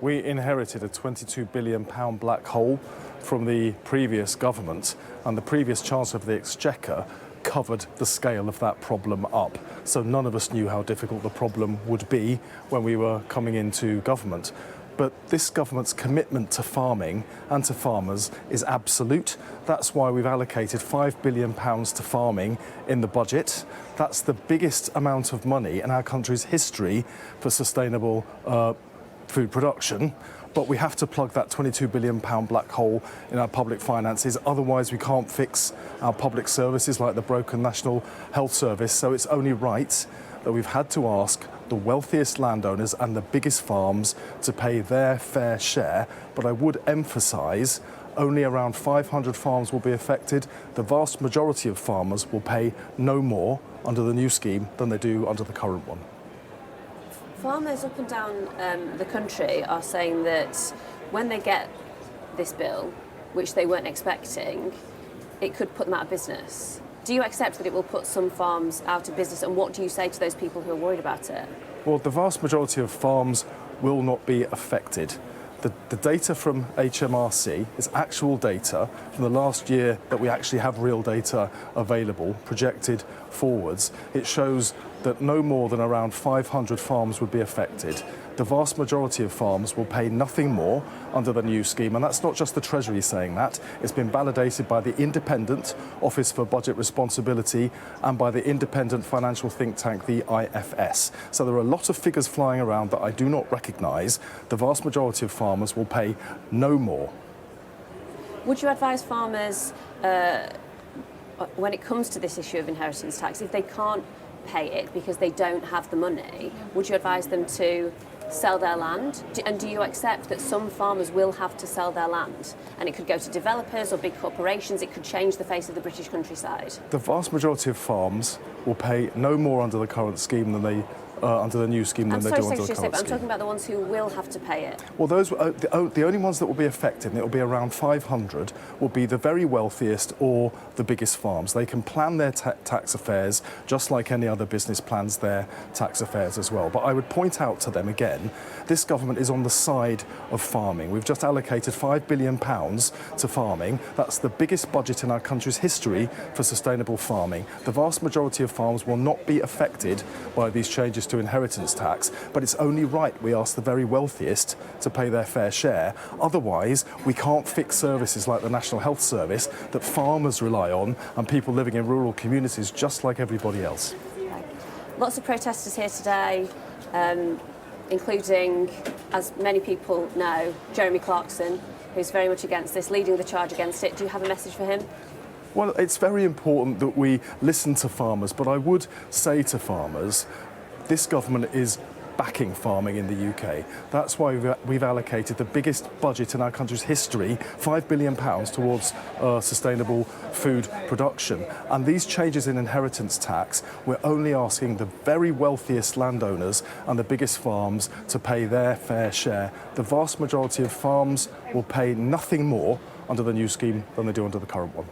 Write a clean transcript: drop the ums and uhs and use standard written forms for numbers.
We inherited a £22 billion black hole from the previous government, and the previous Chancellor of the Exchequer covered the scale of that problem up. So none of us knew how difficult the problem would be when we were coming into government. But this government's commitment to farming and to farmers is absolute. That's why we've allocated £5 billion to farming in the budget. That's the biggest amount of money in our country's history for sustainable food production. But we have to plug that £22 billion black hole in our public finances. Otherwise, we can't fix our public services like the broken National Health Service. So it's only right that we've had to ask the wealthiest landowners and the biggest farms to pay their fair share. But I would emphasise only around 500 farms will be affected. The vast majority of farmers will pay no more under the new scheme than they do under the current one. Farmers up and down the country are saying that when they get this bill, which they weren't expecting, it could put them out of business. Do you accept that it will put some farms out of business, and what do you say to those people who are worried about it? Well, the vast majority of farms will not be affected. The data from HMRC is actual data from the last year that we actually have real data available, projected forwards. It shows that no more than around 500 farms would be affected. The vast majority of farms will pay nothing more under the new scheme, and that's not just the Treasury saying that. It's been validated by the independent Office for Budget Responsibility and by the independent financial think tank, the IFS. So there are a lot of figures flying around that I do not recognise. The vast majority of farmers will pay no more. Would you advise farmers, when it comes to this issue of inheritance tax, if they can't pay it because they don't have the money, would you advise them to sell their land? And do you accept that some farmers will have to sell their land, and it could go to developers or big corporations? It could change the face of the British countryside. The vast majority of farms will pay no more under the current scheme than they under the new scheme than they do under the current scheme. I'm talking about the ones who will have to pay it. Well, those the only ones that will be affected, and it will be around 500, will be the very wealthiest or the biggest farms. They can plan their tax affairs just like any other business plans their tax affairs as well. But I would point out to them again, this government is on the side of farming. We've just allocated £5 billion to farming. That's the biggest budget in our country's history for sustainable farming. The vast majority of farms will not be affected by these changes to inheritance tax, but it's only right we ask the very wealthiest to pay their fair share. Otherwise, we can't fix services like the National Health Service that farmers rely on and people living in rural communities just like everybody else. Okay. Lots of protesters here today, including, as many people know, Jeremy Clarkson, who's very much against this, leading the charge against it. Do you have a message for him? Well, it's very important that we listen to farmers, but I would say to farmers, this government is backing farming in the UK. That's why we've allocated the biggest budget in our country's history, £5 billion towards sustainable food production. And these changes in inheritance tax, we're only asking the very wealthiest landowners and the biggest farms to pay their fair share. The vast majority of farms will pay nothing more under the new scheme than they do under the current one.